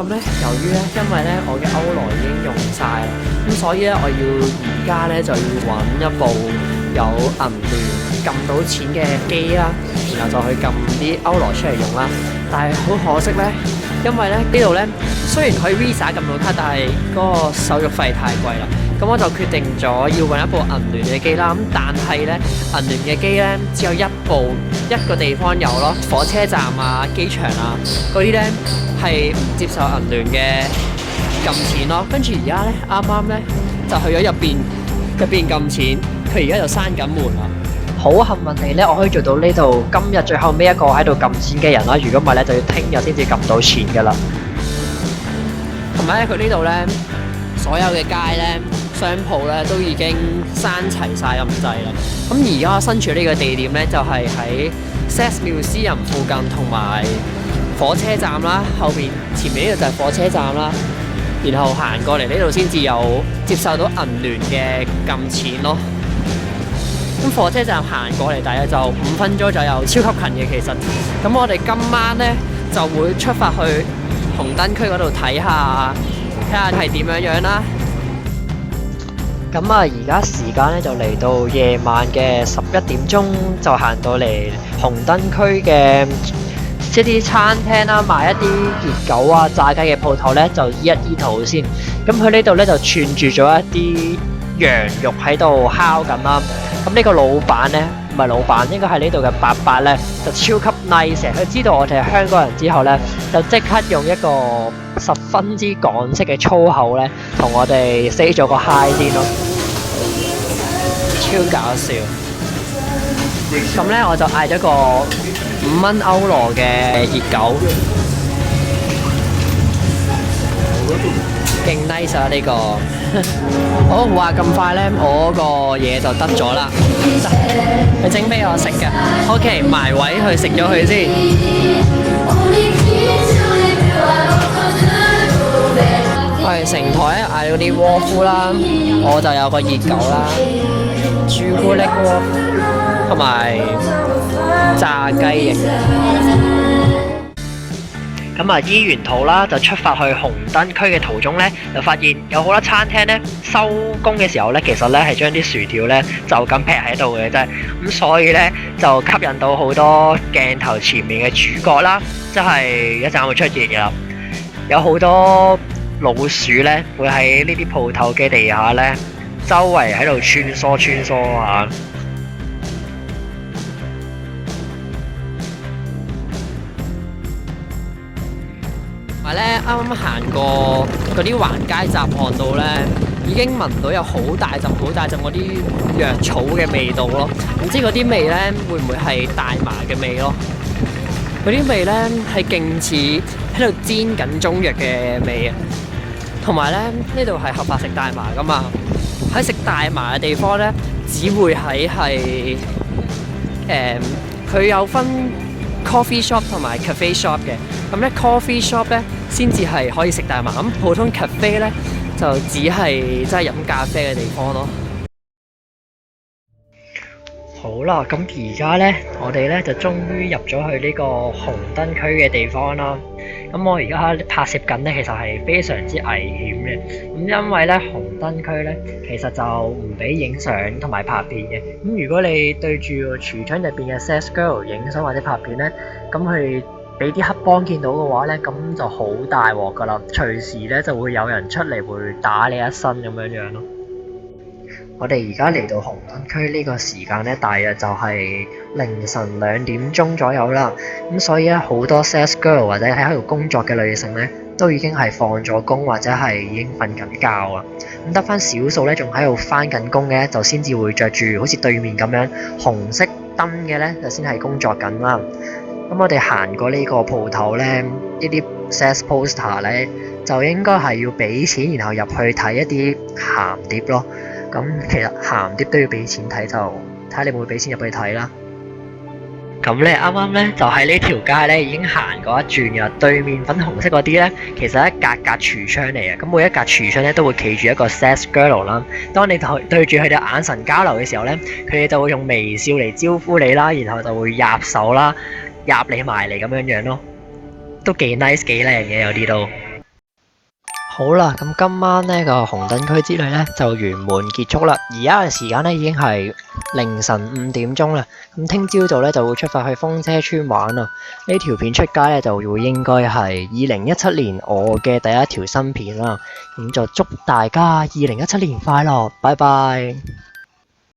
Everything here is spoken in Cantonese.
咁咧，由於咧，因為咧我嘅歐羅已經用晒啦，咁所以咧我要而家咧就要揾一部有銀聯撳到錢嘅機啦，然後就去撳啲歐羅出嚟用啦。但係好可惜咧，因為咧呢度咧雖然可以 Visa 撳到卡，但係嗰個手續費太貴啦。咁我就決定咗要揾一部銀聯嘅機啦。咁但係咧銀聯嘅機咧只有一個地方有咯，火車站啊、機場啊嗰啲咧係唔接受銀聯嘅撳錢咯。跟住而家咧啱啱咧就去咗入邊撳錢，佢而家就閂緊門啦。好幸運地咧，我可以做到呢度今日最後尾一個喺度撳錢嘅人啦。如果唔係咧，就要聽日先至撳到錢噶啦。同埋咧，佢呢度咧所有嘅街咧、商鋪咧都已經閂齊晒咁滯啦。咁而家我身處呢個地點咧，就係喺 SAS Museum 附近同埋火車站啦。後邊前面呢度就係火車站啦。然後行過嚟呢度先至有接受到銀聯嘅撳錢咯。咁火車站行過嚟大約就5分鐘左右，超級近嘅其實。咁我哋今晚呢就會出發去紅燈區嗰度睇下係點樣啦。咁啊，而家時間呢就嚟到夜晚嘅11點鐘，就行到嚟紅燈區嘅一啲餐廳啦，賣一啲熱狗啊、炸雞嘅鋪頭呢，就醫一醫肚先。咁佢呢度呢就串住咗一啲羊肉喺度烤緊啦。咁呢個老闆呢，唔係老闆，應該係呢度嘅伯伯呢，就超級 nice。佢知道我哋係香港人之後呢，就即刻用一個十分之港式嘅粗口呢，同我哋 say 咗個 hi 先咯，超搞笑。咁呢，我就嗌咗個5蚊歐羅嘅熱狗，勁 nice 啊呢個。好話咁快呢，我個嘢就得咗啦，佢整俾我食嘅。OK， 埋位去食咗佢先。我哋成台嗌嗰啲窩夫啦，我就有個熱狗啦，朱古力窩夫同埋炸雞翼。咁啊，醫完肚啦，就出發去紅燈區嘅途中呢，就發現有好多餐廳呢，收工嘅時候呢，其實呢係將啲薯條呢就咁劈喺度嘅啫。咁所以呢，就吸引到好多鏡頭前面嘅主角啦，即係一陣會出現嘅啦。有好多老鼠呢，會喺呢啲鋪頭嘅地下呢，周圍喺度穿梭啊！同埋咧，啱啱行過嗰啲橫街雜巷度咧，已經聞到有好大陣嗰啲藥草嘅味道咯。唔知嗰啲味咧會唔會係大麻嘅味咯？嗰啲味咧係勁似喺度煎緊中藥嘅味啊！同埋咧，呢度係合法食大麻噶嘛？喺食大麻嘅地方咧，只會喺佢有分coffee shop 同埋 cafe shop 嘅。咁咧 coffee shop 咧先至係可以食大麻，咁普通 cafe 咧就只係真係飲咖啡嘅地方咯。好啦，咁而家咧我哋咧就終於入咗去呢個紅燈區嘅地方啦。咁我而家拍攝緊咧，其實係非常之危險嘅。咁因為咧紅燈區咧，其實就唔俾影相同埋拍片嘅。咁如果你對住個櫥窗入邊嘅 SAS girl 影相或者拍片咧，咁佢俾啲黑幫見到嘅話咧，咁就好大鑊噶啦！隨時咧就會有人出嚟會打你一身咁樣咯。我哋而家嚟到紅燈區呢個時間咧，大約就係凌晨2點鐘左右啦。咁所以咧，好多 SAS girl 或者喺度工作嘅女性咧，都已經係放咗工或者係已經瞓緊覺啊。咁得翻少數咧，仲喺度翻緊工嘅，就先至會着住好似對面咁樣紅色燈嘅咧，就先係工作緊啦。咁我哋行過呢個鋪頭咧，呢啲 SAS poster 咧，就應該係要俾錢，然後入去睇一啲鹹碟咯。咁其實鹹碟都要俾錢睇，就睇下你會唔會俾錢入去睇啦。咁咧啱啱咧就喺呢條街咧已經行過一轉嘅，對面粉紅色嗰啲咧其實係一格櫥窗嚟嘅。咁每一格櫥窗咧都會企住一個 SAS girl 啦。當你對住佢哋眼神交流嘅時候咧，佢哋就會用微笑嚟招呼你啦，然後就會入手啦，入你埋嚟咁樣咯，都幾 nice 幾靚嘅有啲都。好啦，咁今晚呢個紅燈區之旅呢就圓滿結束啦。而家嘅時間呢已經係凌晨5點鐘啦。咁聽朝早呢就會出發去風車村玩啦。呢條片出街呢就會應該係2017年我嘅第一條新片啦。咁就祝大家2017年快樂，拜拜。